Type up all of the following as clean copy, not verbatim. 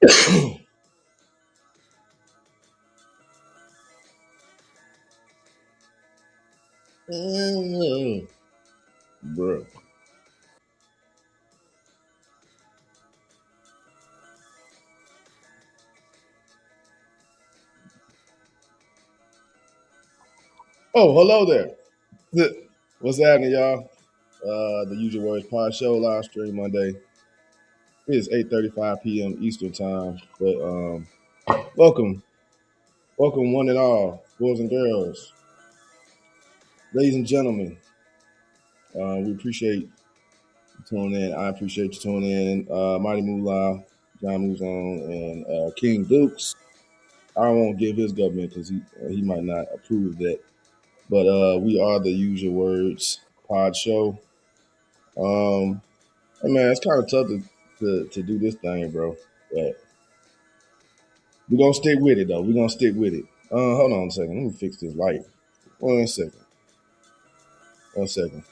Mm, Bruh. Oh, hello there. What's happening, y'all? The Usual Words Podshow live stream Monday. It is 8:35 p.m. Eastern time. But welcome, welcome one and all, boys and girls, ladies and gentlemen. We appreciate you tuning in. I appreciate you tuning in. Mighty Moolah, John Moves On, and King Dukes. I won't give his government because he might not approve of that. But we are the Usual Words Pod Show. Um, Hey man, it's kind of tough to do this thing, bro. But we're gonna stick with it though. We're gonna stick with it. Hold on a second. Let me fix this light. One second. One second.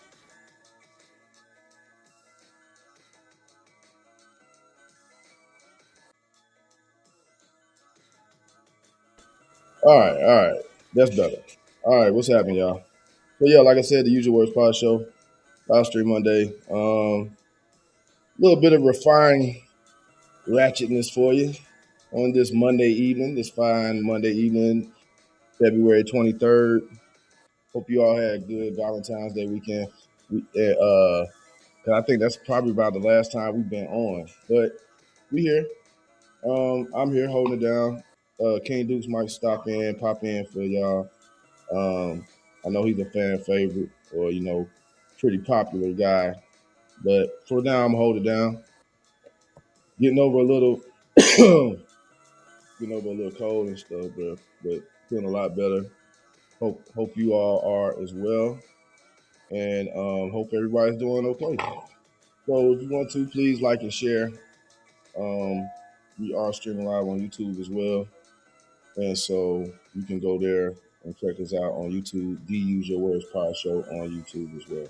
All right. That's better. All right, what's happening, y'all? So yeah, like I said, the Usual Words Pod Show, live stream Monday. A little bit of refined ratchetness for you on this Monday evening, this fine Monday evening, February 23rd. Hope you all had a good Valentine's Day weekend. Cause I think that's probably about the last time we've been on. But we here. I'm here holding it down. King Dukes might stop in, pop in for y'all. Um, I know he's a fan favorite or pretty popular guy. But for now, I'm holding it down. Getting over a little, getting over a little cold and stuff, but feeling a lot better. Hope you all are as well, and hope everybody's doing okay. So if you want to, please like and share. Um, we are streaming live on YouTube as well, and so you can go there and check us out on YouTube. The Use Your Words Pod Show on YouTube as well,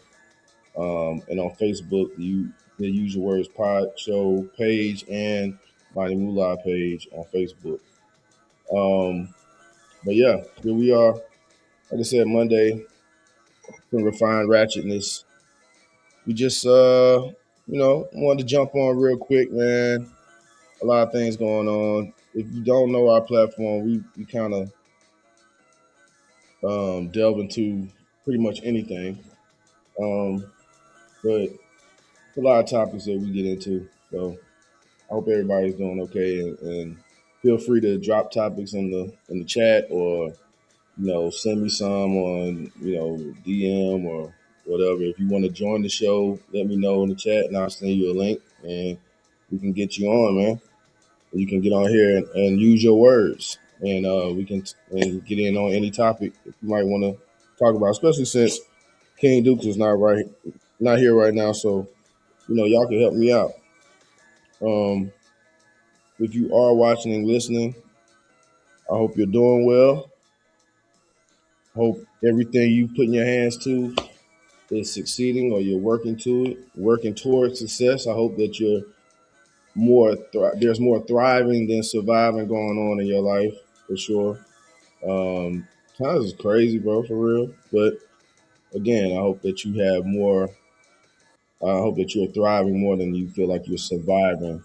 and on Facebook, the Use Your Words Pod Show page and Mighty Moolah page on Facebook. Um, but yeah, here we are. Like I said, Monday, some refined ratchetness. We just wanted to jump on real quick, man. A lot of things going on. If you don't know our platform, we kind of delve into pretty much anything. Um, but a lot of topics that we get into. So I hope everybody's doing okay, and feel free to drop topics in the chat, or send me some on DM or whatever. If you want to join the show, let me know in the chat, and I'll send you a link, and we can get you on, man. You can get on here and use your words, and we can and get in on any topic that you might want to talk about, especially since King Dukes is not here right now. So y'all can help me out. Um, if you are watching and listening, I hope you're doing well. Hope everything you put in your hands to is succeeding, or you're working towards success. I hope that you're there's more thriving than surviving going on in your life, for sure. Times is crazy, bro, for real. But again, I hope that you have more. I hope that you're thriving more than you feel like you're surviving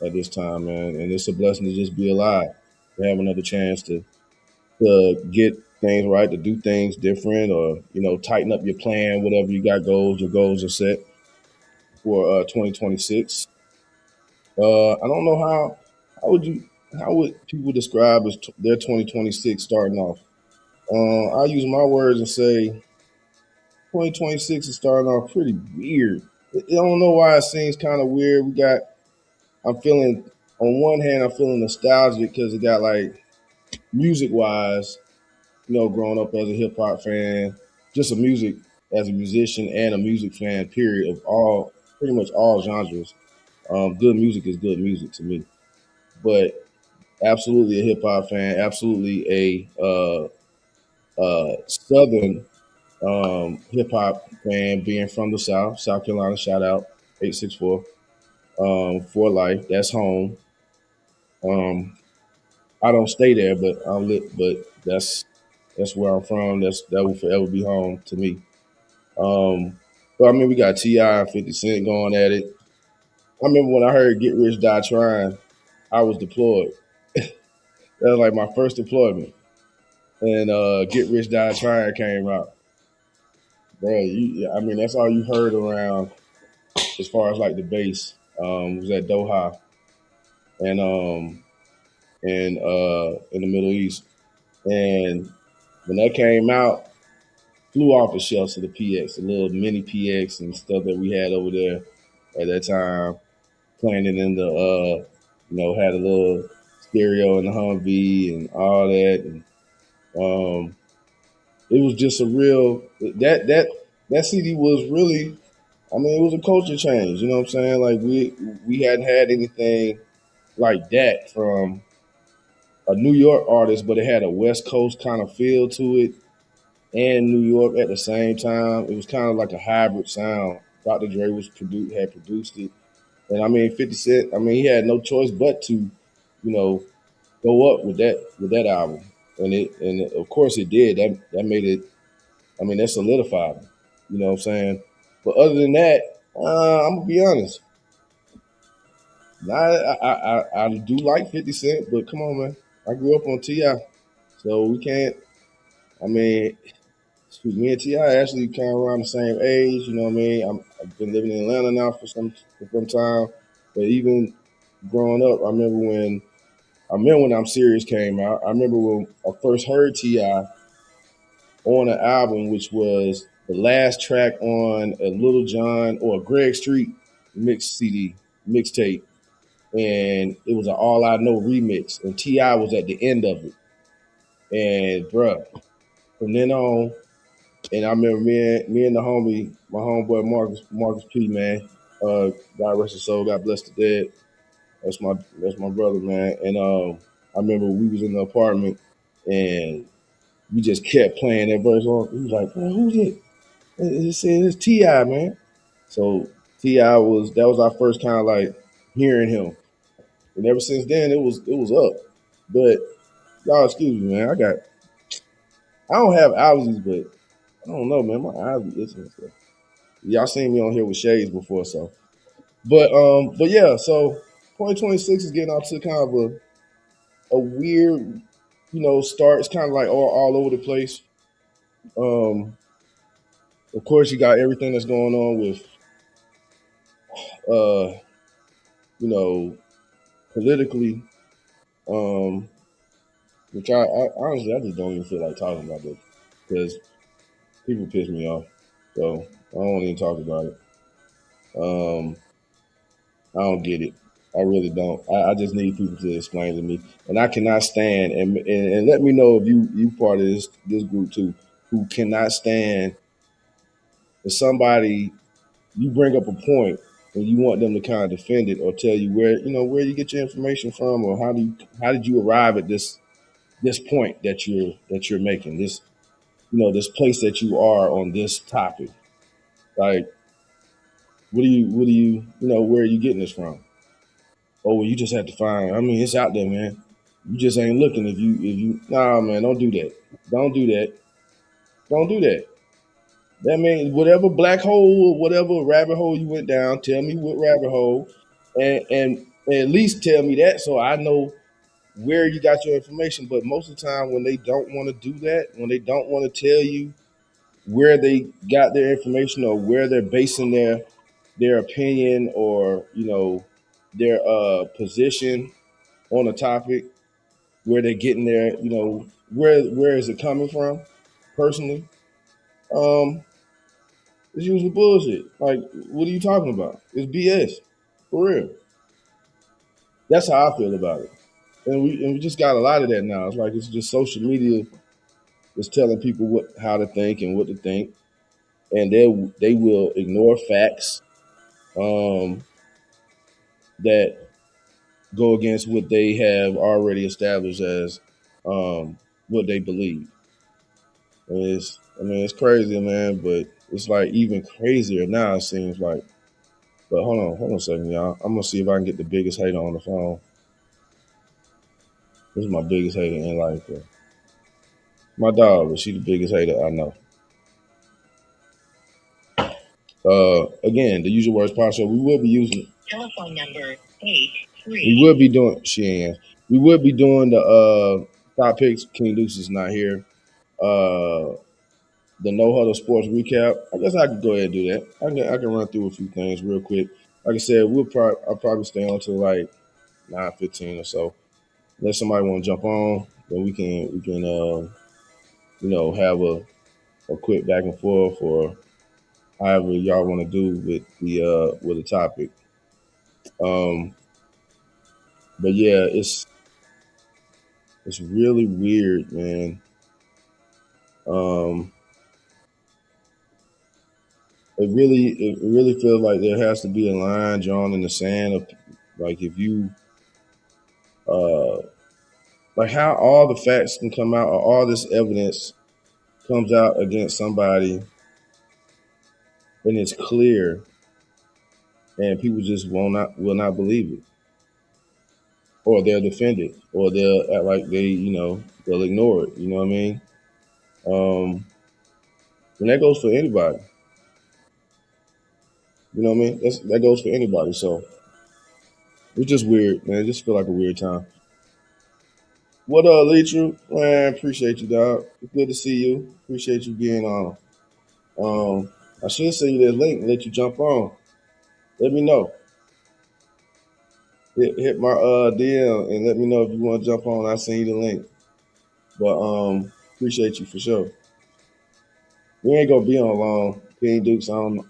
at this time, man. And it's a blessing to just be alive, to have another chance to get things right, to do things different, or tighten up your plan, whatever you got goals. Your goals are set for 2026. I don't know how would people describe their 2026 starting off. I'll use my words and say 2026 is starting off pretty weird. I don't know why it seems kind of weird. I'm feeling, on one hand, I'm feeling nostalgic because it got like music wise, growing up as a hip hop fan, just a music as a musician and a music fan, period, of pretty much all genres. Good music is good music to me. But absolutely a hip hop fan, absolutely a Southern hip hop fan, being from the South, South Carolina. Shout out 864 for life. That's home. Um, I don't stay there, but that's where I'm from. That will forever be home to me. Um, but I mean, we got Ti and 50 Cent going at it. I remember when I heard "Get Rich Die Trying," I was deployed. That was like my first deployment, and "Get Rich Die Trying" came out. Bro, I mean, that's all you heard around as far as like the bass. Was at Doha and in the Middle East, and when that came out, flew off the shelves of the PX, the little mini PX and stuff that we had over there at that time, playing it in the had a little stereo in the Humvee and all that, and um, it was just a real that CD was really. I mean, it was a culture change. You know what I'm saying? Like we hadn't had anything like that from a New York artist, but it had a West Coast kind of feel to it and New York at the same time. It was kind of like a hybrid sound. Dr. Dre had produced it, and I mean 50 Cent. I mean he had no choice but to, go up with that album, and of course it did. That made it. I mean that solidified it. You know what I'm saying? But other than that, I'm gonna be honest. I do like 50 Cent, but come on, man. I grew up on Ti, so we can't. I mean, shoot, me and Ti actually kind of around the same age. You know what I mean? I've been living in Atlanta now for some time, but even growing up, I remember when I'm Serious came out. I remember when I first heard Ti on an album, which was the last track on a Little John or a Greg Street mix CD mixtape, and it was an All I Know remix, and Ti was at the end of it. And bruh, from then on, and I remember me and the homie, my homeboy Marcus P, man. God rest his soul, God bless the dead. That's my brother, man. And I remember we was in the apartment and we just kept playing that verse on. He was like, man, who's it? It said it's Ti, man. So Ti was our first kind of like hearing him. And ever since then it was up. But y'all excuse me, man. I don't have allergies, but I don't know, man. My eyes be itching. So. Y'all seen me on here with shades before, so. But yeah, so 2026 is getting off to kind of a weird, start. It's kind of like all over the place. Um, of course, you got everything that's going on with, uh, you know, politically, um, which I honestly I just don't even feel like talking about it because people piss me off. So I don't even talk about it. Um, I don't get it. I really don't. I just need people to explain to me, and I cannot stand. And let me know if you part of this group too, who cannot stand if somebody you bring up a point and you want them to kind of defend it or tell you where you get your information from or how did you arrive at this point that you're making this place that you are on this topic. Like, where are you getting this from? Oh, well, you just have to find. I mean, it's out there, man. You just ain't looking. If you, nah, man, don't do that. Don't do that. Don't do that. That means whatever black hole or whatever rabbit hole you went down, tell me what rabbit hole, and at least tell me that so I know where you got your information. But most of the time, when they don't want to do that, when they don't want to tell you where they got their information or where they're basing their opinion or their position on a topic, where they're getting their where is it coming from personally, um it's usually bullshit. Like, what are you talking about? It's BS for real. That's how I feel about it. And we just got a lot of that now. It's like it's just social media is telling people how to think and what to think, and they will ignore facts um, that go against what they have already established as what they believe. And it's crazy, man, but it's like even crazier now. It seems like. But hold on a second, y'all. I'm gonna see if I can get the biggest hater on the phone. This is my biggest hater in life, bro. My dog, but she the biggest hater I know. Again, the usual words Podshow. We will be using telephone number 83. We will be doing she ain't. We will be doing the top picks. King Deuce is not here. The No Huddle Sports recap. I guess I could go ahead and do that. I can run through a few things real quick. Like I said, I'll probably stay on till like 9:15 or so. Unless somebody want to jump on, then we can have a quick back and forth or however y'all want to do with the topic. Um, but yeah, it's really weird, man. Um, it really feels like there has to be a line drawn in the sand of like if you uh like how all the facts can come out or all this evidence comes out against somebody and it's clear and people just will not believe it or they'll defend it or they'll act like they'll ignore it. You know what I mean? Um, and that goes for anybody. You know what I mean? That goes for anybody. So it's just weird, man. It just feel like a weird time. What up, Leetru? Man, appreciate you, dog. It's good to see you. Appreciate you being on. I should send you this link and let you jump on. Let me know. Hit my DM and let me know if you want to jump on. I'll send you the link. But appreciate you for sure. We ain't gonna be on long. King Dukes on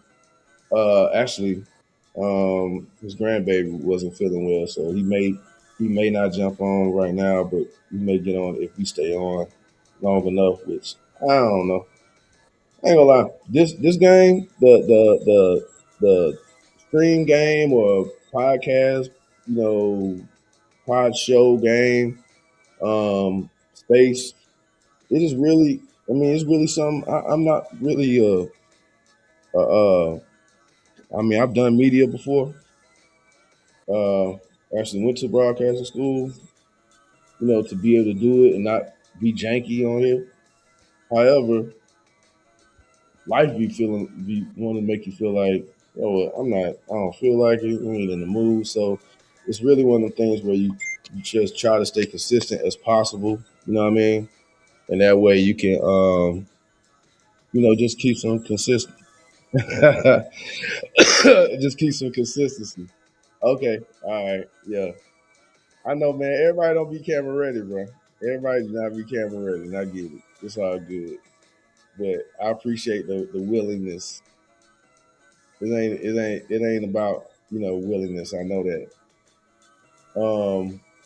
actually his grandbaby wasn't feeling well, so he may not jump on right now, but he may get on if we stay on long enough, which I don't know. I ain't gonna lie. This game, the stream game or podcast, you know, pod show game, space. It is really. I mean, it's really something. I'm not really uh, uh. I mean, I've done media before. Uh, Actually went to broadcasting school. To be able to do it and not be janky on here. However, life be want to make you feel like, oh, I don't feel like it. We ain't in the mood. So it's really one of the things where you just try to stay consistent as possible. You know what I mean? And that way you can, just keep some consistent. Just keep some consistency. Okay. All right. Yeah. I know, man. Everybody don't be camera ready, bro. Everybody do not be camera ready, and I get it. It's all good. But I appreciate the willingness. It ain't about willingness. I know that.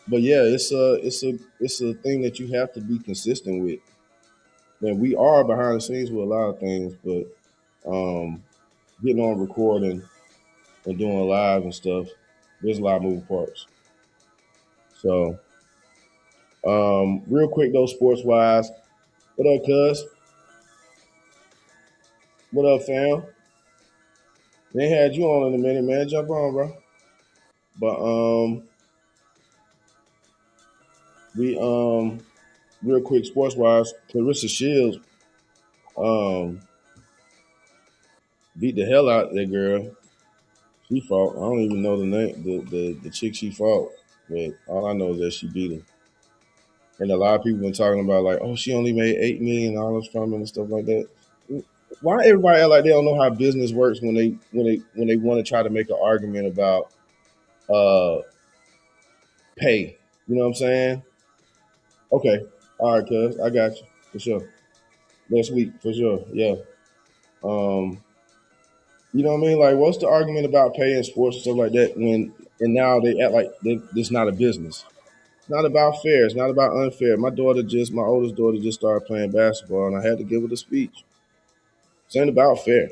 But yeah, it's a thing that you have to be consistent with. And we are behind the scenes with a lot of things, but um, getting on recording and doing live and stuff, there's a lot of moving parts. So, real quick though, sports wise, what up, cuz? What up, fam? They had you on in a minute, man. Jump on, bro. But we real quick, sports wise, Clarissa Shields um beat the hell out of that girl. She fought. I don't even know the name, the chick she fought, but all I know is that she beat her. And a lot of people been talking about like, oh, she only made $8 million from it and stuff like that. Why everybody act like they don't know how business works when they want to try to make an argument about uh pay? You know what I'm saying? Okay, all right, cuz I got you for sure. Next week for sure. Yeah. Um, you know what I mean? Like, what's the argument about pay in sports and stuff like that? And now they act like it's not a business. It's not about fair. It's not about unfair. My oldest daughter just started playing basketball, and I had to give her the speech. It's ain't about fair.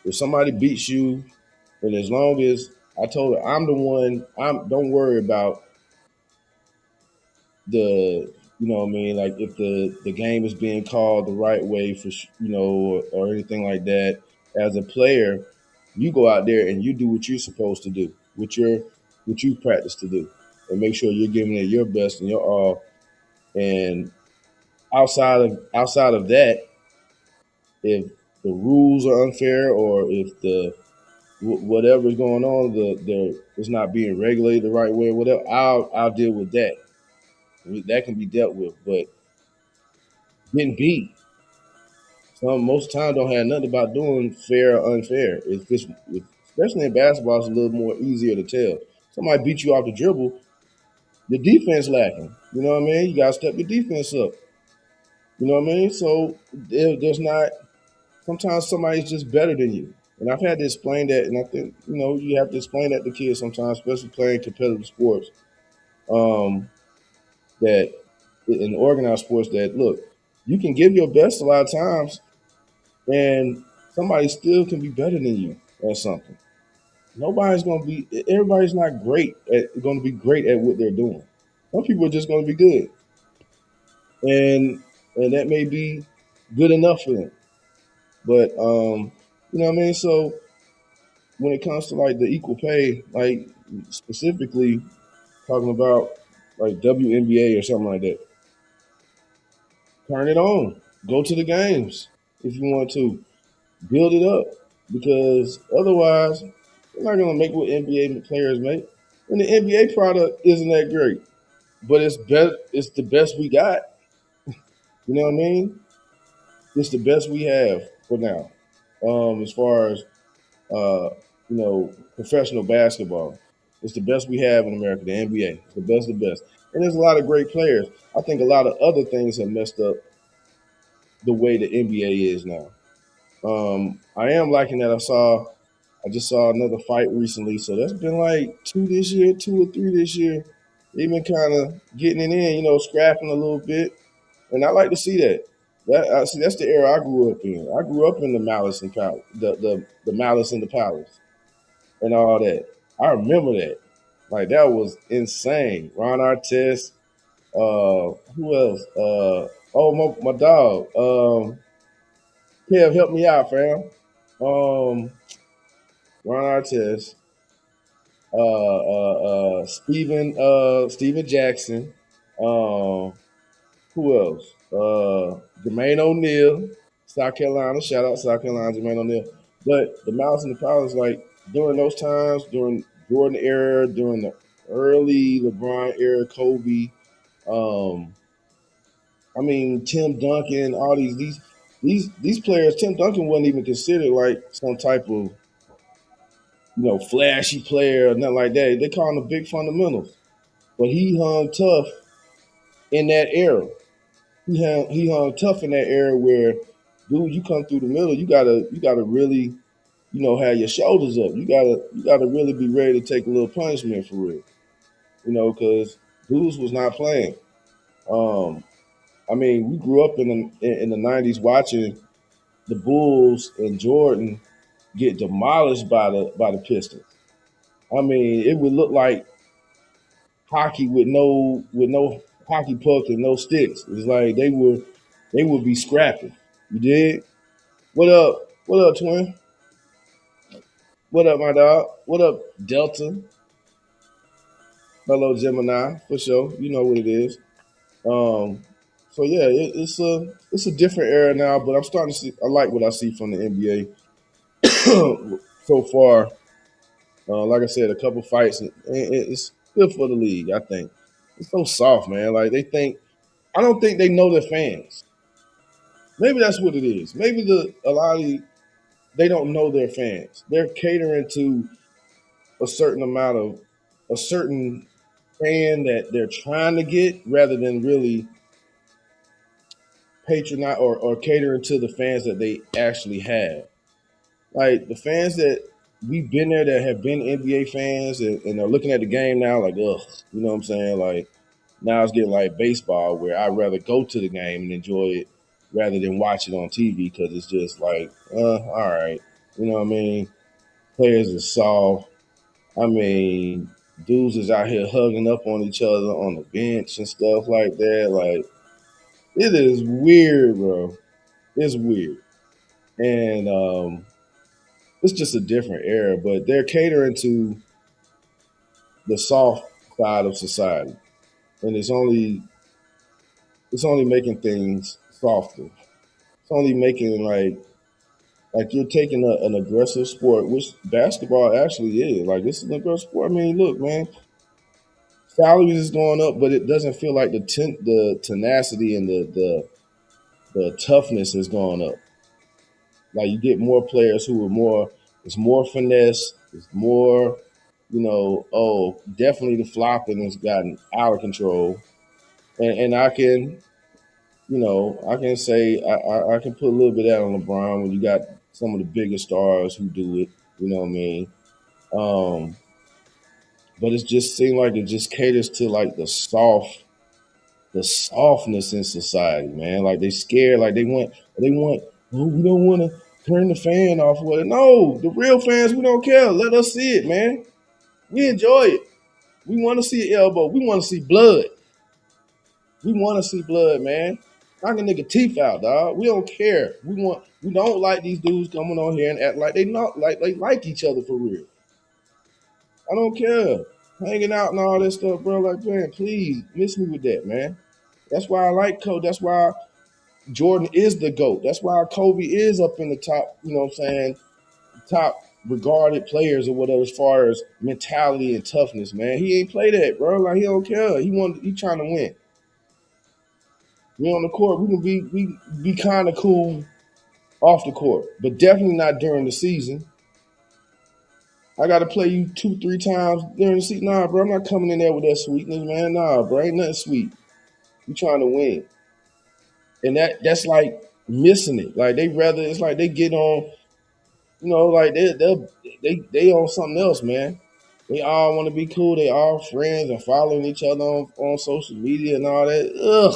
If somebody beats you, and as long as I told her I'm the one, don't worry about you know what I mean, like if the game is being called the right way for or anything like that. As a player, you go out there and you do what you're supposed to do, what you practice to do. and make sure you're giving it your best and your all. And outside of that, if the rules are unfair or if the whatever's going on, the it's not being regulated the right way, whatever, I'll deal with that. That can be dealt with. But getting beat, most time don't have nothing about doing fair or unfair. Especially in basketball, it's a little more easier to tell. Somebody beat you off the dribble, the defense lacking. You know what I mean? You gotta step your defense up. You know what I mean? So there's not. Sometimes somebody's just better than you, and I've had to explain that. And I think you have to explain that to kids sometimes, especially playing competitive sports. Um, that in organized sports, that look, you can give your best a lot of times, and somebody still can be better than you at something. Nobody's going to be. Everybody's not going to be great at what they're doing. Some people are just going to be good, and that may be good enough for them. But you know what I mean. So when it comes to like the equal pay, like specifically talking about like WNBA or something like that, turn it on. Go to the games if you want to. Build it up because otherwise, you're not gonna make what NBA players make. And the NBA product isn't that great, but it's better. It's the best we got. You know what I mean? It's the best we have for now. As far as uh, professional basketball, it's the best we have in America. The NBA, it's the best. And there's a lot of great players. I think a lot of other things have messed up the way the NBA is now. I am liking that. I just saw another fight recently, so that's been like two this year, two or three this year. They've been kind of getting it in, scrapping a little bit, and I like to see that. I see that's the era I grew up in. I grew up in the Malice and Palace, the Malice in the Palace, and all that. I remember that. Like that was insane. Ron Artest, who else? Oh my dog. Kev, help me out, fam. Ron Artest, Steven Jackson. Uh, who else? Jermaine O'Neal, South Carolina. Shout out South Carolina, Jermaine O'Neal. But the Mouse and the Palace, like during those times, during Jordan era, during the early LeBron era, Kobe. Um, I mean Tim Duncan, all these players. Tim Duncan wasn't even considered like some type of flashy player or nothing like that. They call him the big fundamentals. But he hung tough in that era. He hung tough in that era where, dude, you come through the middle, you gotta really, have your shoulders up. You gotta really be ready to take a little punishment for real. Because dudes was not playing. Um, I mean, we grew up in the '90s watching the Bulls and Jordan get demolished by the Pistons. I mean, it would look like hockey with no hockey puck and no sticks. It's like they would be scrapping. You did? What up? What up, twin? What up, my dog? What up, Delta? Hello, Gemini, for sure. You know what it is. Um, so yeah, it's a different era now, but I'm starting to see. I like what I see from the NBA so far. Like I said, a couple fights, and it's good for the league. I think it's so soft, man. Like they think I don't think they know their fans. Maybe that's what it is. Maybe a lot of they don't know their fans. They're catering to a certain amount of a certain fan that they're trying to get rather than really patronize or catering to the fans that they actually have. Like the fans that we've been there that have been NBA fans and are looking at the game now, like, ugh, you know what I'm saying? Like now it's getting like baseball where I'd rather go to the game and enjoy it rather than watch it on TV because it's just like, all right. You know what I mean? Players are soft. I mean, dudes is out here hugging up on each other on the bench and stuff like that. Like, it is weird, bro. It's weird. And it's just a different era, but they're catering to the soft side of society, and it's only making things softer. It's only making like you're taking an aggressive sport, which basketball actually is. Like this is an aggressive sport. I mean, look, man, salaries is going up, but it doesn't feel like the tenacity and the toughness is going up. Like you get more players who are more. It's more finesse. It's more. Oh, definitely the flopping has gotten out of control, and I can I can say I can put a little bit out on LeBron when you got some of the biggest stars who do it. You know what I mean? Um, but it just seemed like it just caters to like the softness in society, man. Like they scared, like they want. Oh, we don't want to turn the fan off. Well, no, the real fans, we don't care. Let us see it, man. We enjoy it. We want to see elbow. We want to see blood. We want to see blood, man. Knock a nigga teeth out, dog. We don't care. We don't like these dudes coming on here and act like they not like they like each other for real. I don't care. Hanging out and all that stuff, bro. Like, man, please miss me with that, man. That's why I like Kobe. That's why Jordan is the GOAT. That's why Kobe is up in the top, you know what I'm saying, top regarded players or whatever as far as mentality and toughness, man. He ain't play that, bro. Like he don't care. He trying to win. We on the court, we can be kind of cool off the court, but definitely not during the season. I got to play you 2, 3 times during the season. Nah, bro, I'm not coming in there with that sweetness, man. Nah, bro, ain't nothing sweet. We trying to win, and that's like missing it. Like they rather it's like they get on, like they on something else, man. They all want to be cool. They all friends and following each other on social media and all that. Ugh,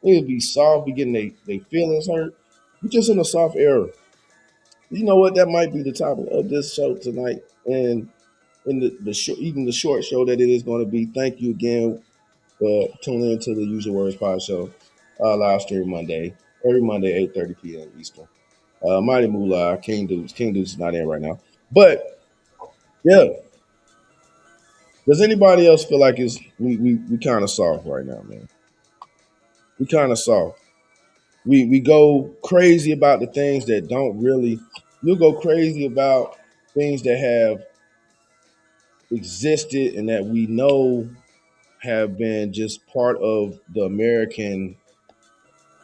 it'll be soft, be getting they feelings hurt. We just in a soft era. You know what? That might be the topic of this show tonight, and in the even the short show that it is going to be. Thank you again for tuning into the Usual Words Podshow, live stream Monday, every Monday, 8:30 p.m. Eastern. Mighty Moolah, King Dudes is not in right now, but yeah. Does anybody else feel like we kind of soft right now, man? We kind of soft. We go crazy about the things that don't really. You'll go crazy about things that have existed and that we know have been just part of the American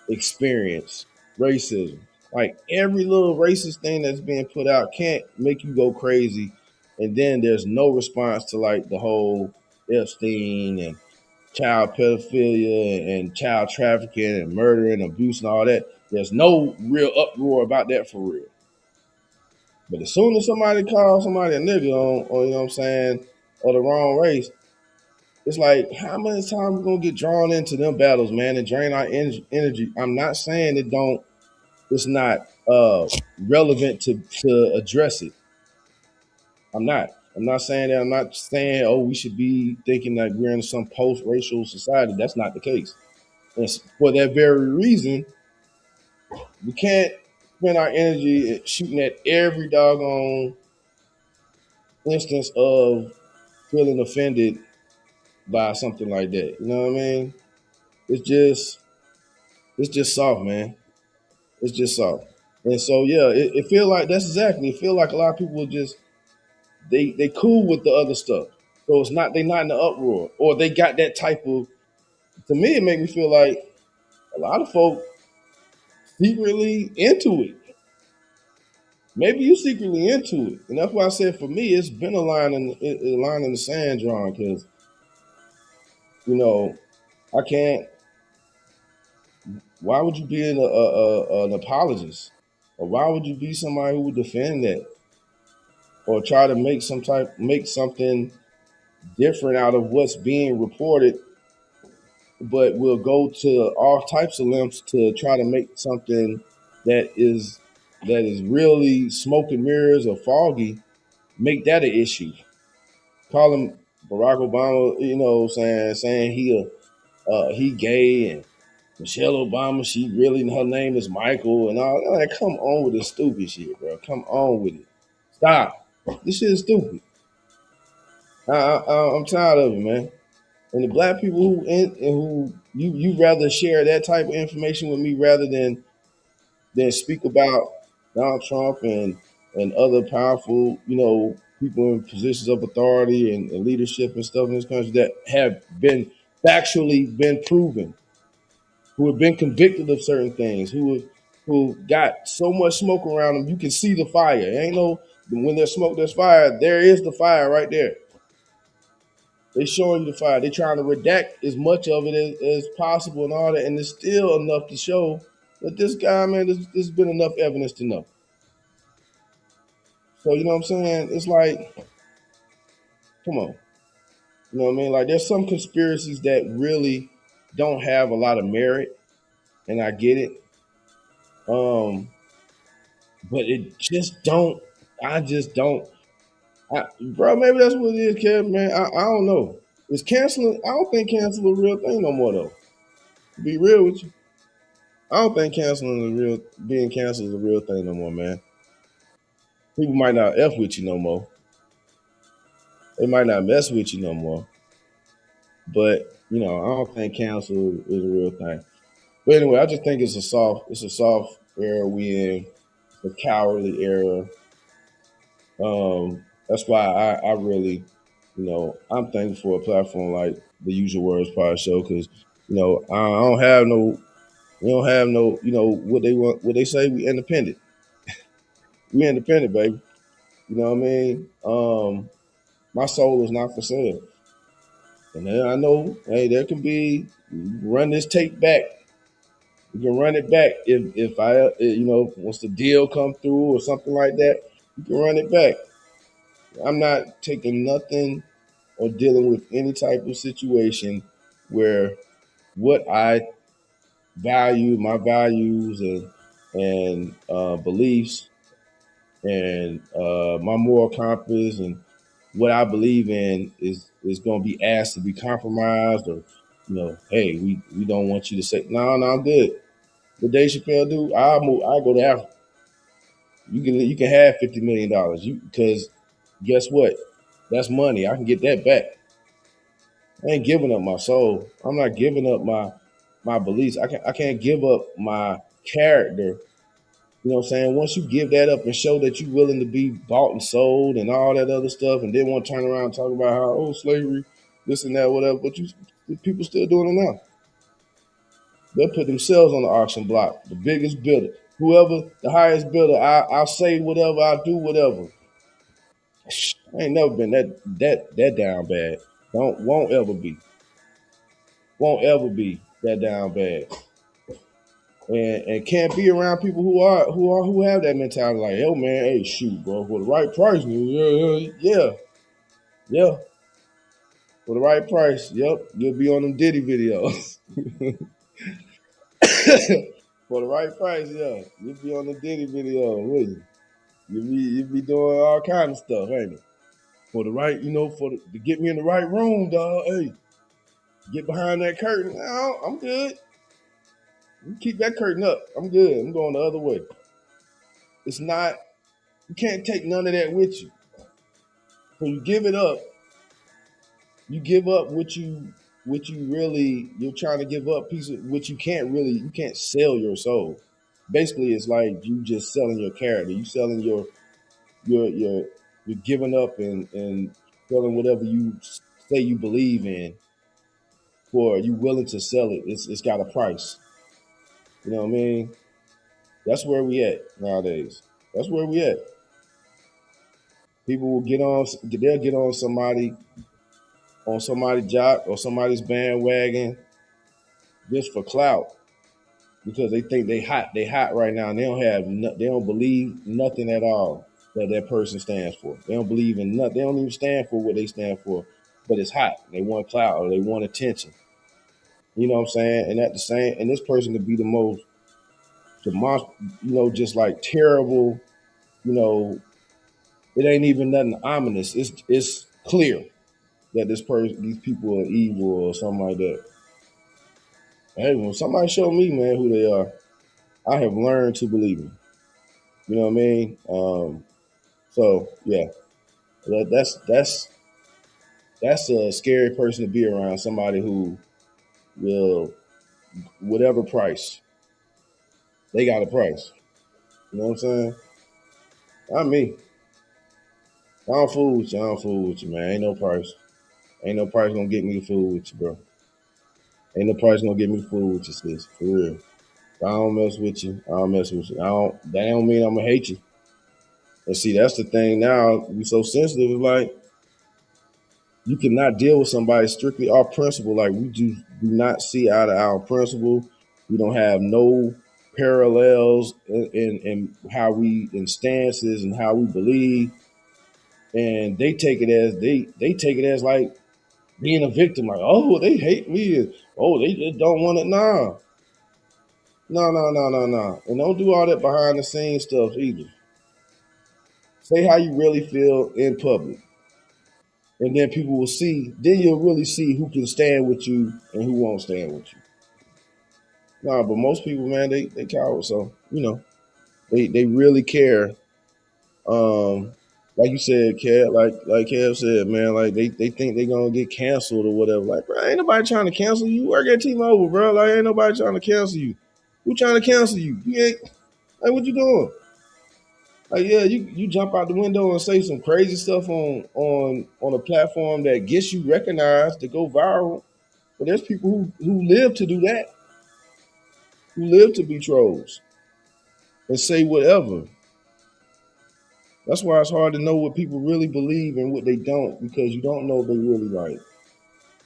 experience. Racism. Like every little racist thing that's being put out can't make you go crazy. And then there's no response to like the whole Epstein and child pedophilia and child trafficking and murder and abuse and all that. There's no real uproar about that for real. But as soon as somebody calls somebody a nigga or you know what I'm saying, or the wrong race, it's like how much time we gonna get drawn into them battles, man, and drain our energy. I'm not saying it's not relevant to address it. I'm not. I'm not saying that. I'm not saying we should be thinking that we're in some post-racial society. That's not the case. And for that very reason, we can't spend our energy shooting at every doggone instance of feeling offended by something like that. You know what I mean? It's just it's just soft, man. It's just soft. And so yeah, it feel like that's exactly. It feel like a lot of people just they cool with the other stuff. So it's not they not in the uproar. Or they got that type of to me it make me feel like a lot of folk secretly into it. Maybe you secretly into it. And that's why I said for me it's been a line in the sand drawn because, you know, I can't why would you be an apologist? Or why would you be somebody who would defend that? Or try to make something different out of what's being reported, but will go to all types of lengths to try to make something that is really smoke and mirrors or foggy, make that an issue. Calling Barack Obama, saying he gay and Michelle Obama, she really her name is Michael and all. Like, come on with this stupid shit, bro. Come on with it. Stop. This shit is stupid. I'm tired of it, man. And the black people who you rather share that type of information with me rather than speak about Donald Trump and other powerful, people in positions of authority and leadership and stuff in this country that have been factually been proven, who have been convicted of certain things, who got so much smoke around them, you can see the fire. It ain't no when there's smoke, there's fire. There is the fire right there. They showing you the fire. They trying to redact as much of it as possible and all that, and there's still enough to show that this guy, man, there's been enough evidence to know. So you know what I'm saying? It's like, come on, you know what I mean? Like there's some conspiracies that really don't have a lot of merit, and I get it. Um, but it just don't. I just don't. Bro, maybe that's what it is, Kev. Man, I don't know. Is canceling? I don't think canceling a real thing no more though. To be real with you. I don't think canceling is real. Being canceled is a real thing no more, man. People might not f with you no more. They might not mess with you no more. But I don't think cancel is a real thing. But anyway, I just think it's a soft era we in. It's a cowardly era. That's why I really, I'm thankful for a platform like the Usual Words Podshow because, I don't have no, we don't have no, what they want, what they say. We independent. We independent, baby. You know what I mean? My soul is not for sale. And then I know, hey, there can be run this tape back. You can run it back if once the deal come through or something like that, you can run it back. I'm not taking nothing or dealing with any type of situation where what I value, my values and beliefs and my moral compass and what I believe in is going to be asked to be compromised or hey, we don't want you to say no, I'm good. What Dave Chappelle do? I move. I go to Africa. You can have $50 million. Because guess what? That's money. I can get that back. I ain't giving up my soul. I'm not giving up my beliefs. I can't give up my character. You know what I'm saying? Once you give that up and show that you're willing to be bought and sold and all that other stuff, and then want to turn around and talk about how slavery, this and that, whatever. But people still doing it now. They'll put themselves on the auction block, the biggest bidder, whoever the highest bidder. I'll say whatever. I'll do whatever. I ain't never been that down bad. Won't ever be that down bad. And can't be around people who have that mentality. Like, yo, man, hey, shoot, bro, for the right price, yeah, for the right price, yep, you'll be on them Diddy videos. For the right price, yeah, you'll be on the Diddy video, will you? You be doing all kind of stuff, ain't it? For the right, to get me in the right room, dog. Hey, get behind that curtain. No, I'm good. You keep that curtain up. I'm good. I'm going the other way. It's not. You can't take none of that with you. So you give it up. You give up what you really you're trying to give up piece of what you can't sell your soul. Basically, it's like you just selling your character. You selling your you're giving up and selling whatever you say you believe in for you willing to sell it. It's got a price. You know what I mean? That's where we at nowadays. That's where we at. People will they'll get on somebody's job or somebody's bandwagon just for clout because they think they hot right now and they don't believe nothing at all that person stands for. They don't believe in nothing. They don't even stand for what they stand for, but it's hot. They want clout or they want attention. You know what I'm saying? And at the same, and this person could be the most, just like terrible. You know, it ain't even nothing ominous. It's clear that these people are evil or something like that. Hey, when somebody show me, man, who they are, I have learned to believe them. You know what I mean? So yeah, that's that's a scary person to be around. Somebody who will, whatever price, they got a price. You know what I'm saying? Not me. I don't fool with you. I don't fool with you, man. Ain't no price. Ain't no price gonna get me to fool with you, bro. Ain't no price gonna get me to fool with you, sis. For real. If I don't mess with you, I don't mess with you. I don't. That don't mean I'm gonna hate you. And see, that's the thing now. We so sensitive. It's like you cannot deal with somebody strictly our principle. Like we do not see out of our principle. We don't have no parallels in how we in stances and how we believe. And they take it as they take it as like being a victim. Like, oh, they hate me. Oh, they just don't want it. Nah. No, no, no, no, no. And don't do all that behind the scenes stuff either. Say how you really feel in public. And then people will see, then you'll really see who can stand with you and who won't stand with you. Nah, but most people, man, they cowards. So, they really care. Um, like you said, Kev, like Kev said, man, like they think they gonna get canceled or whatever. Like, bro, ain't nobody trying to cancel you. You work at T-Mobile, bro. Like, ain't nobody trying to cancel you. Who trying to cancel you? You ain't like what you doing? Like, yeah, you jump out the window and say some crazy stuff on a platform that gets you recognized to go viral. But there's people who live to do that, who live to be trolls and say whatever. That's why it's hard to know what people really believe and what they don't, because you don't know if they really like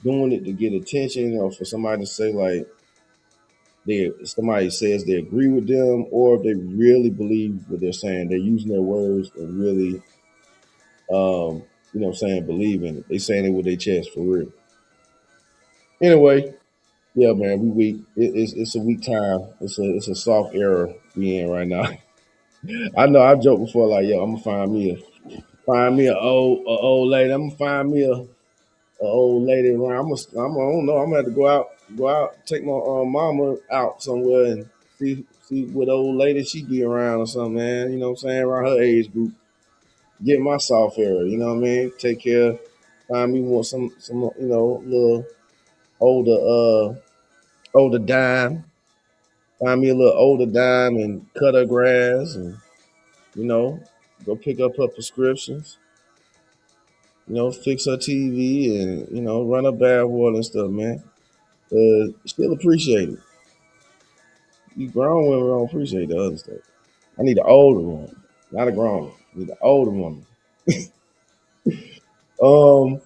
doing it to get attention or for somebody to say like they somebody says they agree with them, or if they really believe what they're saying. They're using their words and really saying believe in it. They saying it with their chest for real. Anyway, yeah, man, we weak. It's a weak time. It's a soft era we in right now. I know I've joked before, like, yo, I'm gonna find me a old lady. I'm gonna find me a old lady around. I don't know. I'm gonna have to go out, take my mama out somewhere and see what old lady she be around or something, man. You know what I'm saying? Around her age group. Get my soft era, you know what I mean? Take care, find me want some little older older dime. Find me a little older dime and cut her grass and, you know, go pick up her prescriptions, fix her TV and, run her bath water and stuff, man. Still appreciate it. You grown women don't appreciate the other stuff. I need an older one, not a grown one. I need an older woman. Um,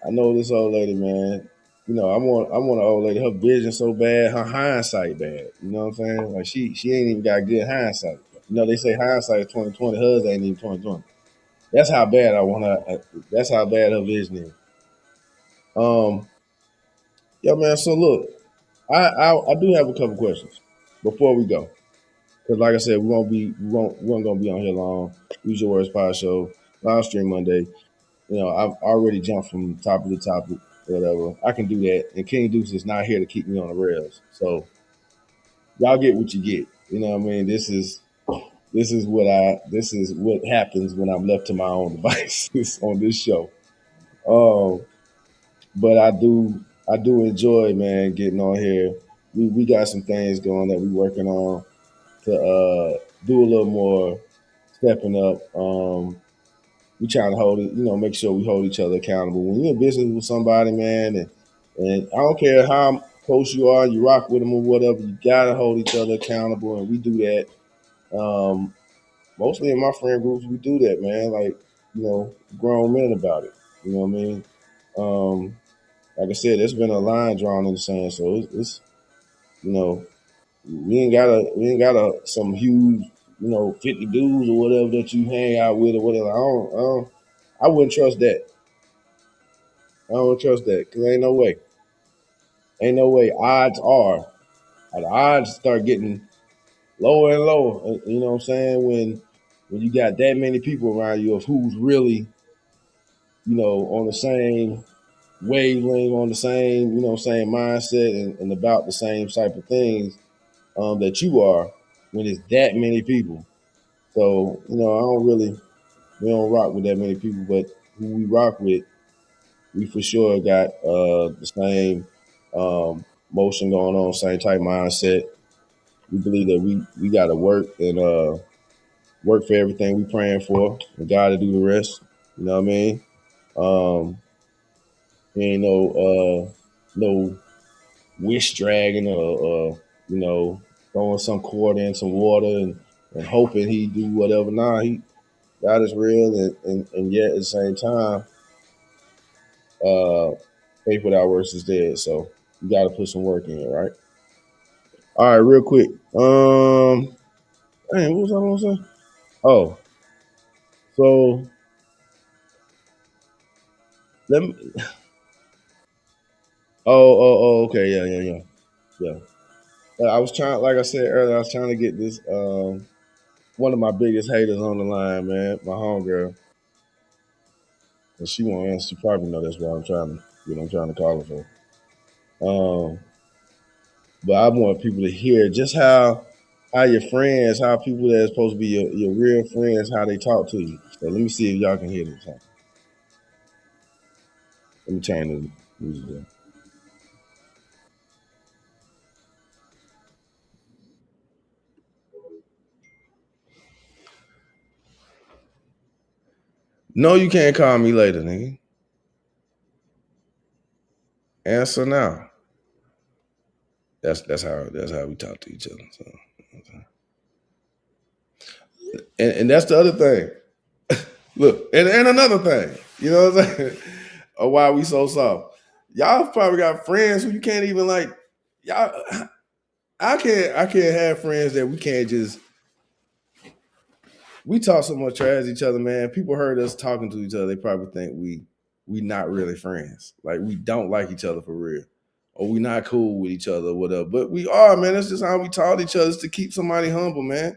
I know this old lady, man. I want an old lady. Her vision so bad, her hindsight bad. You know what I'm saying? Like she ain't even got good hindsight. They say hindsight is 2020. Hers ain't even 2020. That's how bad I want her. That's how bad her vision is. Um, yeah, man. So look, I do have a couple questions before we go, because like I said, we weren't gonna be on here long. Use Your Words Podshow live stream Monday. I've already jumped from topic to topic, whatever. I can do that. And King Deuce is not here to keep me on the rails. So y'all get what you get. You know what I mean? This is what happens when I'm left to my own devices on this show. Um, but I do enjoy, man, getting on here. We got some things going that we working on to do a little more stepping up. We trying to hold it, make sure we hold each other accountable. When you're in business with somebody, man, and I don't care how close you are, you rock with them or whatever, you gotta hold each other accountable, and we do that. Um, Mostly in my friend groups, we do that, man. Like, grown men about it. You know what I mean? Um, like I said, there's been a line drawn in the sand, so it's you know, we ain't got some huge, 50 dudes or whatever that you hang out with or whatever. I wouldn't trust that. I don't trust that because ain't no way. Odds are, the odds start getting lower and lower. You know what I'm saying? When you got that many people around you of who's really, on the same wavelength, on the same, same mindset and about the same type of things that you are. When it's that many people, so I don't really we don't rock with that many people, but who we rock with, we for sure got the same motion going on, same type mindset. We believe that we got to work and work for everything we praying for, and God to do the rest. You know what I mean? Um, he ain't no wish dragging or throwing some quarter in some water and hoping he do whatever. Nah, he God is real, and yet at the same time, uh, faith without works is dead. So you got to put some work in, right? All right, real quick. Dang, what was I gonna say? Oh, so let me. Okay, yeah. I was trying, like I said earlier, I was trying to get this one of my biggest haters on the line, man, my homegirl, and she won't answer. She probably know that's why I'm trying to call her for. Um, but I want people to hear just how your friends, how people that are supposed to be your real friends, how they talk to you. So let me see if y'all can hear this. Let me turn the music down. No, you can't call me later, nigga. Answer now. That's how we talk to each other. So, and that's the other thing. Look, and another thing, you know what I'm saying? Or why we so soft. Y'all probably got friends who you can't even like. Y'all, I can't have friends that we can't just. We talk so much trash to each other, man. People heard us talking to each other. They probably think we not really friends. Like we don't like each other for real, or we not cool with each other, or whatever. But we are, man. That's just how we talk to each other, is to keep somebody humble, man.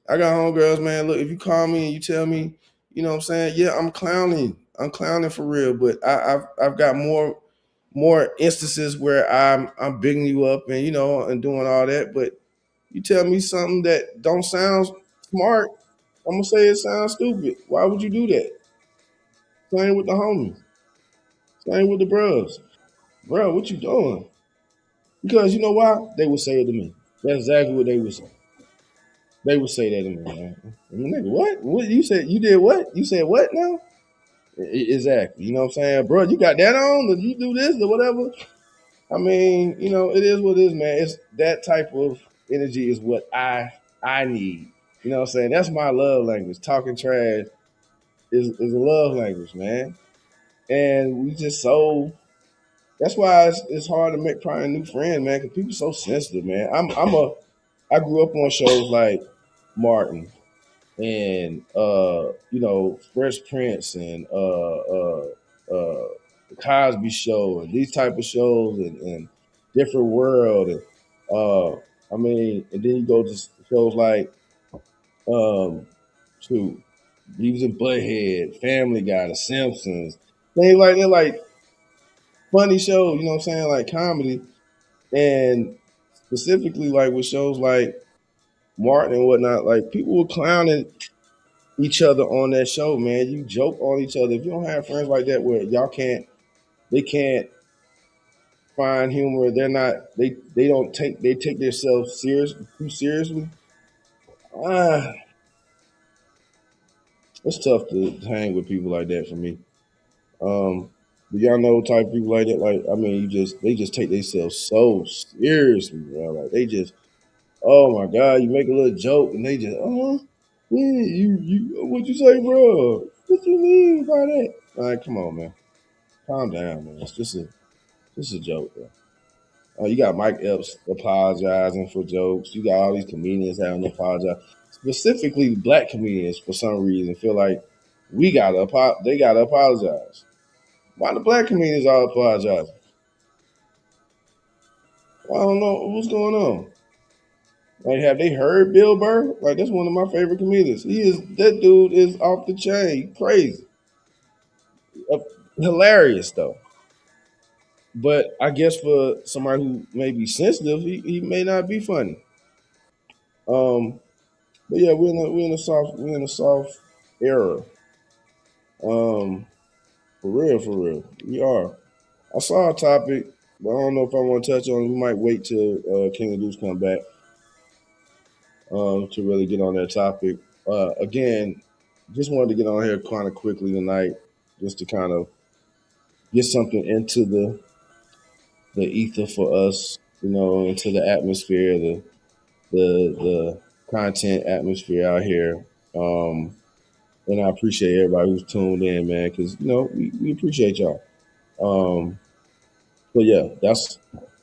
I got homegirls, man. Look, if you call me and you tell me, you know what I'm saying? Yeah, I'm clowning. I'm clowning for real. But I've got more instances where I'm bigging you up and and doing all that. But you tell me something that don't sound smart, I'm gonna say it sounds stupid. Why would you do that? Same with the homies. Same with the bros. Bro, what you doing? Because you know why? They would say it to me. That's exactly what they would say. They would say that to me, man. Nigga, what? What you said? You did what? You said what now? Exactly. You know what I'm saying, bro? You got that on? Did you do this or whatever? I mean, it is what it is, man. It's that type of energy is what I need. You know what I'm saying? That's my love language. Talking trash is a love language, man. And we just so that's why it's hard to make probably a new friend, man, because people so sensitive, man. I grew up on shows like Martin and Fresh Prince and the Cosby Show and these type of shows and Different World and and then you go to shows like um shoot, Beavis and Butthead, Family Guy, The Simpsons, things like they're like funny shows, you know what I'm saying, like comedy, and specifically like with shows like Martin and whatnot, like people were clowning each other on that show, man. You joke on each other. If you don't have friends like that where they can't find humor, they don't they take themselves too seriously. Ah, it's tough to hang with people like that for me. Do y'all know type of people like that? Like, I mean, they just take themselves so seriously, bro. Like they just, oh my god, you make a little joke and they just, yeah, you, what you say, bro? What you mean by that? All right, come on, man, calm down, man. It's just a joke, bro. You got Mike Epps apologizing for jokes. You got all these comedians having to apologize. Specifically, black comedians for some reason feel like they gotta apologize. Why the black comedians all apologizing? I don't know what's going on. Like, have they heard Bill Burr? Like, that's one of my favorite comedians. That dude is off the chain, crazy, uh, hilarious though. But I guess for somebody who may be sensitive, he may not be funny. But yeah, we're in a soft era. Um, for real, we are. I saw a topic, but I don't know if I want to touch on it. We might wait till King of Deuce come back to really get on that topic. Again, just wanted to get on here kind of quickly tonight, just to kind of get something into the ether for us, into the atmosphere, the content atmosphere out here. Um, and I appreciate everybody who's tuned in, man, because we appreciate y'all. Um, but yeah, that's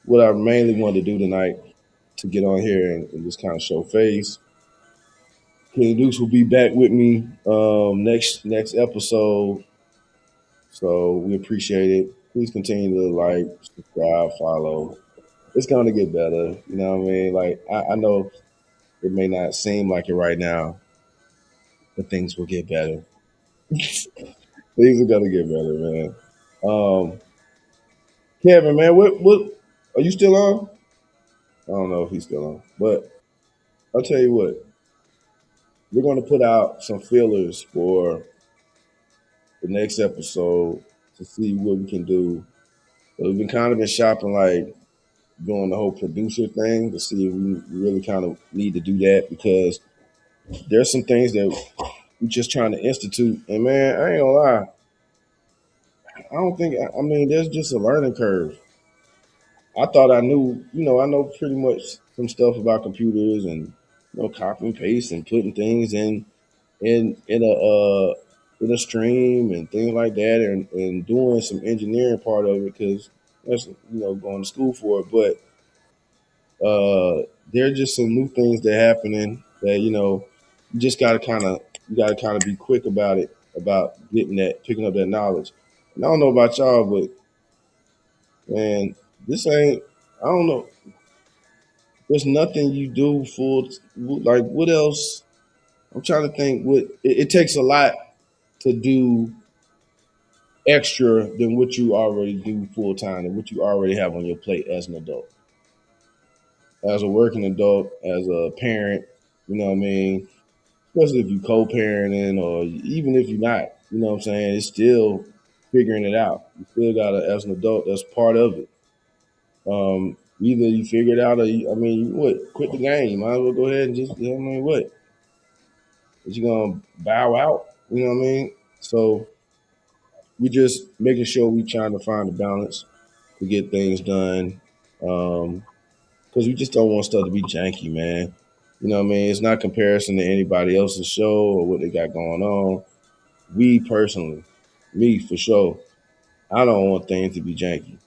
what I mainly wanted to do tonight, to get on here and just kind of show face. King Dukes will be back with me next episode, so we appreciate it. Please continue to like, subscribe, follow. It's gonna get better. You know what I mean? Like I know it may not seem like it right now, but things will get better. Things are gonna get better, man. Um, Kevin, man, what are you still on? I don't know if he's still on, but I'll tell you what, we're gonna put out some fillers for the next episode to see what we can do. We've been kind of been shopping, like doing the whole producer thing, to see if we really kind of need to do that, because there's some things that we're just trying to institute. And man, I ain't gonna lie, I don't think, I mean, there's just a learning curve. I thought I knew, I know pretty much some stuff about computers and copy and paste and putting things in a stream and things like that, and doing some engineering part of it, because that's going to school for it. But there are just some new things that are happening that you just gotta kind of be quick about it, about picking up that knowledge. And I don't know about y'all, but man, this ain't. I don't know. There's nothing you do full. Like, what else? I'm trying to think. It takes a lot to do extra than what you already do full time and what you already have on your plate as an adult, as a working adult, as a parent. You know what I mean? Especially if you co-parenting, or even if you're not. You know what I'm saying? It's still figuring it out. You still gotta, as an adult, that's part of it. Either you figure it out, or I mean, what? Quit the game. You might as well go ahead and just, I mean, what? Is you gonna bow out? You know what I mean? So we just making sure we trying to find a balance to get things done. Because we just don't want stuff to be janky, man. You know what I mean? It's not comparison to anybody else's show or what they got going on. We personally, me for sure, I don't want things to be janky.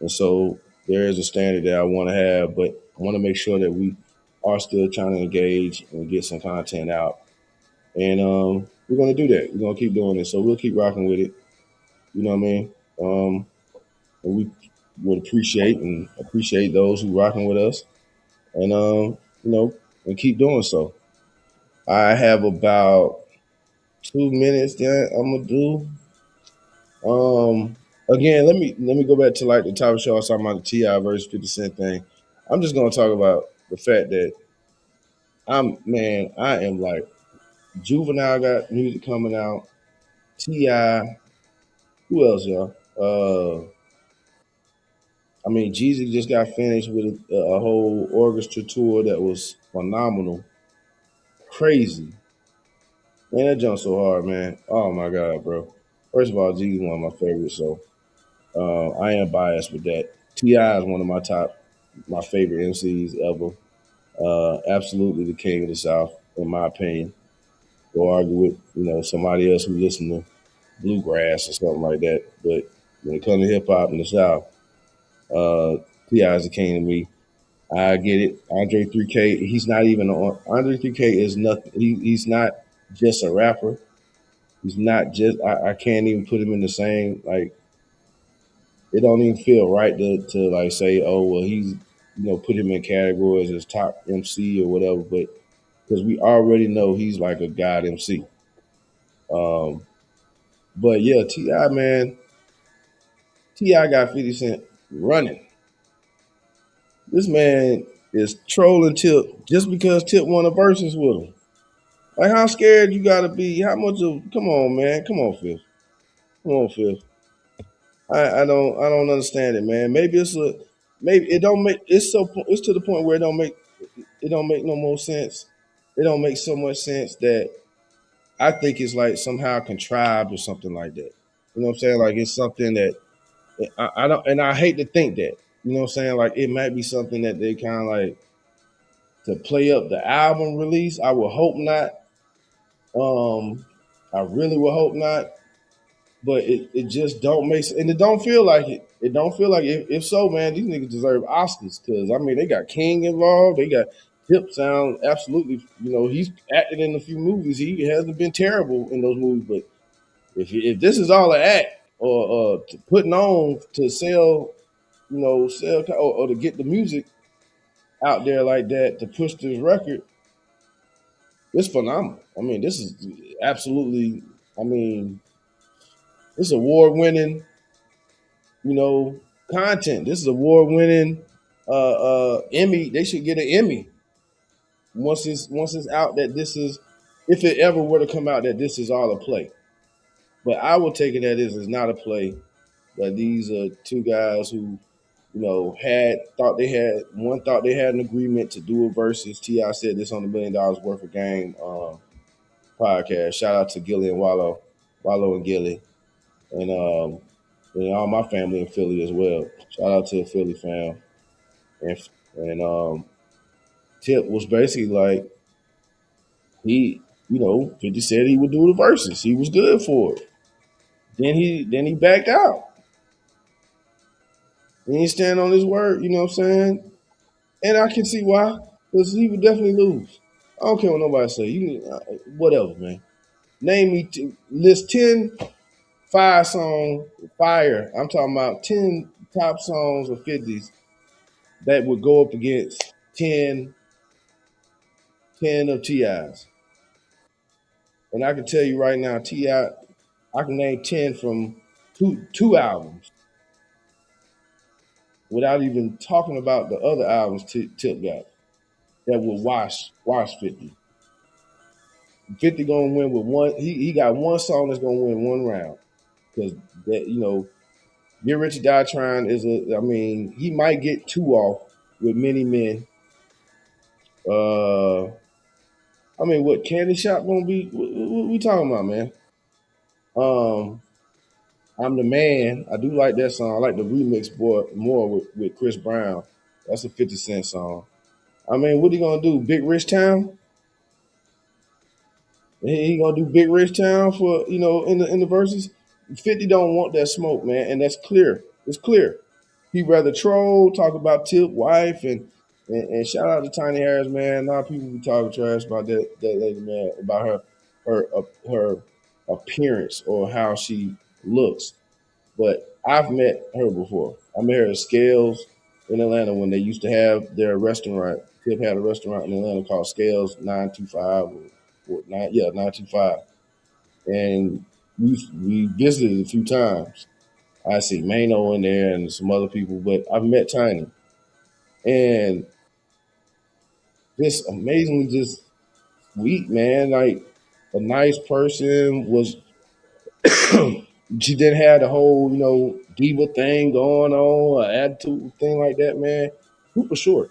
And so there is a standard that I want to have, but I want to make sure that we are still trying to engage and get some content out. And we're going to do that. We're going to keep doing it. So we'll keep rocking with it. You know what I mean? And we would appreciate those who rocking with us, and and keep doing so. I have about 2 minutes that I'm gonna do. Again, let me go back to like the top of the show. I was talking about the Ti versus 50 Cent thing. I'm just gonna talk about the fact that I am like, Juvenile got music coming out. Ti, who else, y'all? I mean, Jeezy just got finished with a whole orchestra tour that was phenomenal, crazy. Man, that jump's so hard, man. Oh my god, bro. First of all, Jeezy's one of my favorites, so I am biased with that. Ti is one of my favorite MCs ever. Absolutely the king of the South, in my opinion. Go argue with somebody else who listen to bluegrass or something like that, but when it comes to hip hop in the South, Ti is the king to me. I get it. Andre 3K, he's not even on. Andre 3K is nothing. He's not just a rapper. He's not just. I can't even put him in the same, like. It don't even feel right to like say, oh well, he's put him in categories as top MC or whatever. But because we already know he's like a god MC. Um, but yeah, Ti, man, Ti got 50 Cent running. This man is trolling Tip just because Tip won a versus with him. Like how scared you gotta be? How much of? Come on, man. Come on, Fifth. Come on, Fifth. I don't understand it, man. Maybe it don't make it's to the point where it don't make no more sense. It don't make so much sense that I think it's like somehow contrived or something like that. You know what I'm saying? Like it's something that I don't, and I hate to think that. You know what I'm saying? Like it might be something that they kind of like to play up the album release. I would hope not. I really would hope not. But it just don't make sense. And it don't feel like it. It don't feel like it. If so, man, these niggas deserve Oscars because I mean they got King involved. They got Tip sound absolutely. You know he's acted in a few movies. He hasn't been terrible in those movies. But if this is all an act or putting on to sell, sell or to get the music out there like that to push this record, it's phenomenal. I mean, this is absolutely. I mean, this award winning content. This is award winning Emmy. They should get an Emmy once it's out that this is if it ever were to come out that this is all a play. But I will take it that this is not a play. That these are two guys who, thought they had an agreement to do a versus. Ti said this on the $1 million worth of game podcast. Shout out to Gilly and Wallow and Gilly, and all my family in Philly as well. Shout out to the Philly fam. And Tip was basically like he, 50 said he would do the verses. He was good for it. Then he backed out. He didn't stand on his word. You know what I'm saying? And I can see why, because he would definitely lose. I don't care what nobody say. Whatever, man. Name me list 10 fire song fire. I'm talking about 10 top songs of 50s that would go up against 10 of Ti's. And I can tell you right now, Ti, I can name 10 from two albums without even talking about the other albums Tip got that would wash 50. 50 gonna win with one. He got one song that's gonna win one round because that Get Rich or Die Trying is a. I mean, he might get two off with Many Men. I mean, what Candy Shop gonna be? What we talking about, man? Um, I'm the Man. I do like that song. I like the remix more with Chris Brown. That's a 50 Cent song. I mean, what he gonna do? Big Rich Town? He gonna do Big Rich Town for in the verses. 50 don't want that smoke, man, and that's clear. It's clear. He rather troll, talk about Tip wife, and shout out to Tiny Harris, man. A lot of people be talking trash about that lady, man, about her appearance or how she looks. But I've met her before. I met her at Scales in Atlanta when they used to have their restaurant. Tip had a restaurant in Atlanta called Scales 925 or 925. And we visited a few times. I see Mano in there and some other people, but I've met Tiny. And just amazingly just sweet, man. Like a nice person was she didn't have the whole, diva thing going on, attitude thing like that, man. Super short.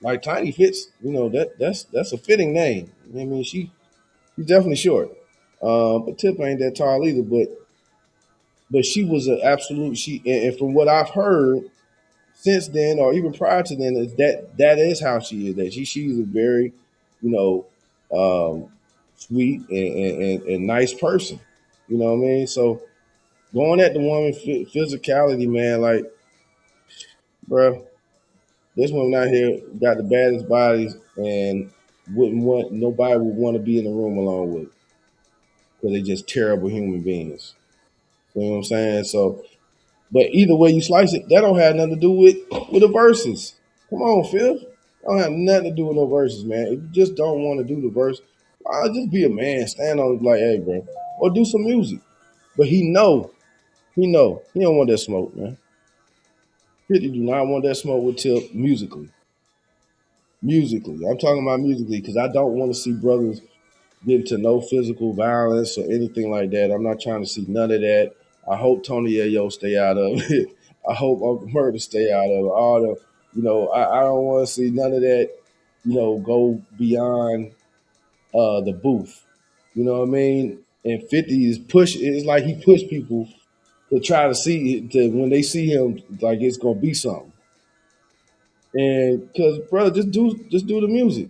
Like Tiny fits, that's a fitting name. I mean, she's definitely short. But Tip ain't that tall either. But she was an absolute and from what I've heard since then, or even prior to then, is that is how she is. That she's a very, you know, um, sweet and nice person. You know what I mean? So going at the woman physicality, man, like, bro, this woman out here got the baddest bodies and wouldn't want nobody would want to be in the room along with because they just terrible human beings. You know what I'm saying? So, but either way you slice it, that don't have nothing to do with the verses. Come on, Phil. That don't have nothing to do with no verses, man. If you just don't want to do the verse, I'll just be a man, stand on it like, hey, bro, or do some music. But he don't want that smoke, man. 50 do not want that smoke with Tip musically. Musically, I'm talking about musically because I don't want to see brothers. get into no physical violence or anything like that. I'm not trying to see none of that. I hope Tony Ayo stay out of it. I hope Uncle Murder stay out of it. All the, I don't want to see none of that, go beyond the booth. You know what I mean? And 50 is push. It's like he pushed people to try to see to when they see him, like it's gonna be something. And because brother, just do the music.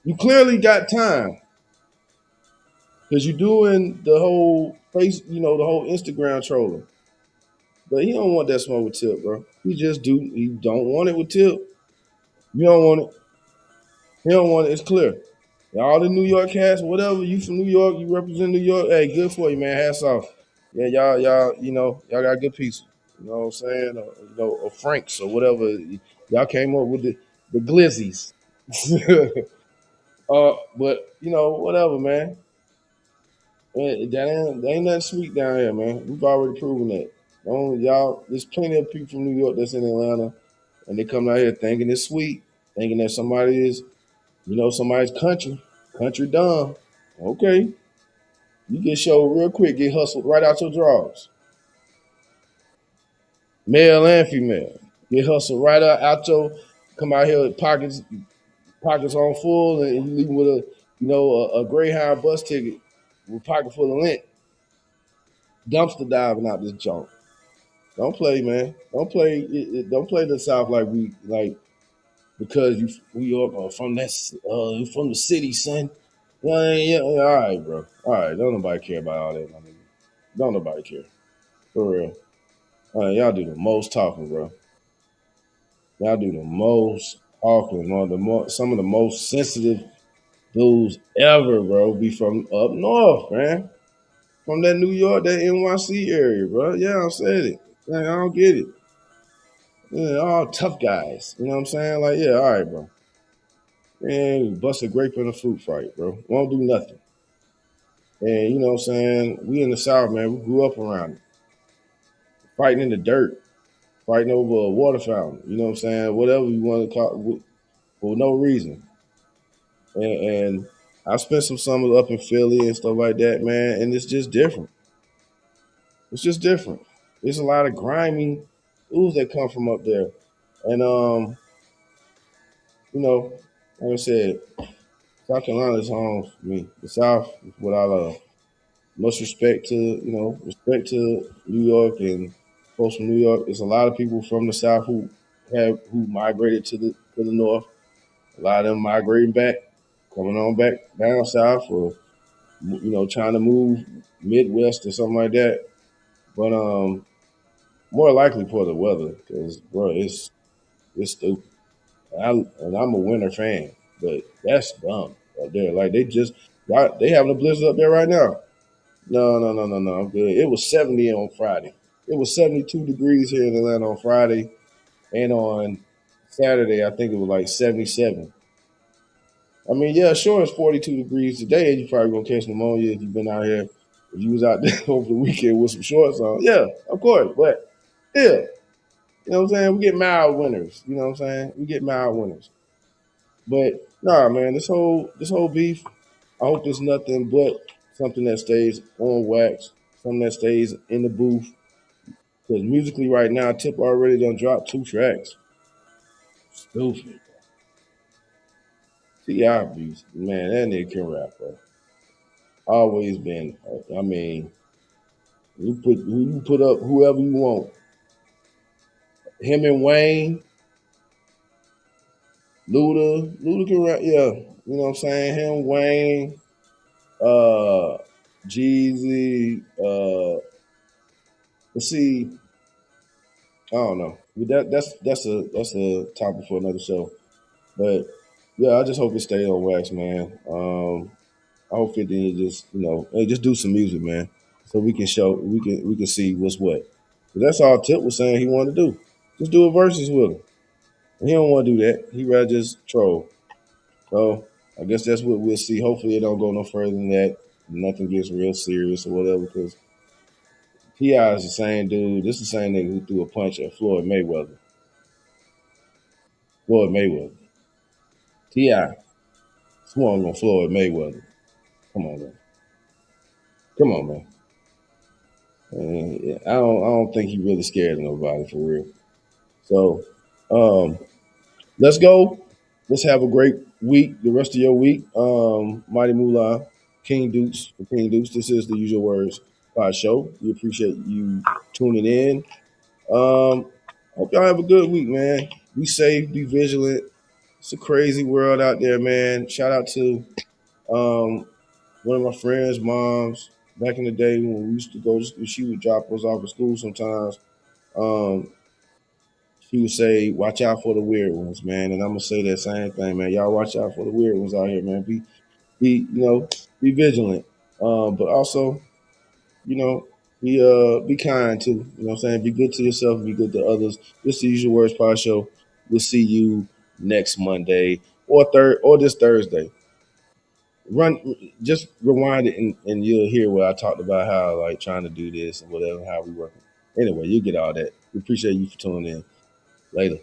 You clearly got time because you're doing the whole face, the whole Instagram trolling. But he don't want that smoke with Tip, bro. He don't want it with Tip. You don't want it. He don't want it. It's clear. All the New York cats, whatever, you from New York, you represent New York. Hey, good for you, man. Hats off. Yeah, y'all, y'all got good pieces. You know what I'm saying? Or Franks or whatever. Y'all came up with the glizzies. But whatever, man. That ain't nothing sweet down here, man. We've already proven that. Y'all, there's plenty of people from New York that's in Atlanta, and they come out here thinking it's sweet, thinking that somebody is, somebody's country dumb. Okay, you get showed real quick, get hustled right out your drawers, male and female, get hustled right out your. Come out here with pockets on full, and you leave with a Greyhound bus ticket with pocket full of lint, dumpster diving out this junk. Don't play, man. Don't play the South like we like because you New York or from you from the city, son. Yeah, yeah, all right, bro. All right, don't nobody care about all that, my nigga. Don't nobody care for real. All right, y'all do the most talking, bro. Y'all do the most talking, one of some of the most sensitive dudes ever, bro. Be from up north, man. From that New York, that NYC area, bro. Yeah, I said it. Like, I don't get it. Yeah, all tough guys. You know what I'm saying? Like, yeah, all right, bro. Man, bust a grape in a fruit fight, bro. Won't do nothing. And you know what I'm saying? We in the South, man. We grew up around it. Fighting in the dirt, fighting over a water fountain. You know what I'm saying? Whatever you want to call it, for no reason. And I spent some summers up in Philly and stuff like that, man. And it's just different. It's just different. There's a lot of grimy ooze that come from up there. And you know, like I said, South Carolina is home for me. The South is what I love. Much respect to respect to New York and folks from New York. There's a lot of people from the South who migrated to the North. A lot of them migrating back, coming on back down south, or trying to move Midwest or something like that. But more likely for the weather, because bro, it's stupid. And I'm a winter fan, but that's dumb up there. Like they having a blizzard up there right now. No, no, no, no, no. I'm good. It was 70 on Friday. It was 72 degrees here in Atlanta on Friday, and on Saturday I think it was like 77. I mean, yeah, sure, it's 42 degrees today, and you probably gonna catch pneumonia if you've been out here. If you was out there over the weekend with some shorts on, yeah, of course. But yeah, you know what I'm saying? We get mild winters. You know what I'm saying? We get mild winters. But nah, man, this whole beef, I hope it's nothing but something that stays on wax, something that stays in the booth. Because musically right now, Tip already done dropped 2 tracks. Stupid. T.I. beast. Man, that nigga can rap, bro. Always been. I mean, you put up whoever you want. Him and Wayne, Luda can rap, yeah. You know what I'm saying? Him, Wayne, uh, Jeezy, let's see, I don't know. But that's a topic for another show. But yeah, I just hope it stays on wax, man. I hope 50 just hey, just do some music, man, so we can see what's what. 'Cause that's all Tip was saying he wanted to do. Just do a verses with him. And he don't want to do that. He rather just troll. So I guess that's what we'll see. Hopefully it don't go no further than that. Nothing gets real serious or whatever. Because Ti is the same dude. This is the same nigga who threw a punch at Floyd Mayweather. Floyd Mayweather. Ti swung on Floyd Mayweather. Come on, man. Come on, man. Yeah, I don't think he really scared of nobody for real. So, um, let's go. Let's have a great week. The rest of your week. Mighty Moolah, King Dukes for King Dukes. This is the Usual Words Pod Show. We appreciate you tuning in. Hope y'all have a good week, man. Be safe. Be vigilant. It's a crazy world out there, man. Shout out to um, one of my friends' moms back in the day when we used to go to school. She would drop us off at school sometimes. Um, she would say, "Watch out for the weird ones, man." And I'm gonna say that same thing, man. Y'all watch out for the weird ones out here, man. Be vigilant, but also, you know, be kind too. You know what I'm saying? Be good to yourself. Be good to others. This is the Usual Words Pod Show. We'll see you next Monday or this Thursday. Just rewind it and you'll hear what I talked about, how like trying to do this and whatever, how we working. Anyway, you get all that. We appreciate you for tuning in. Later.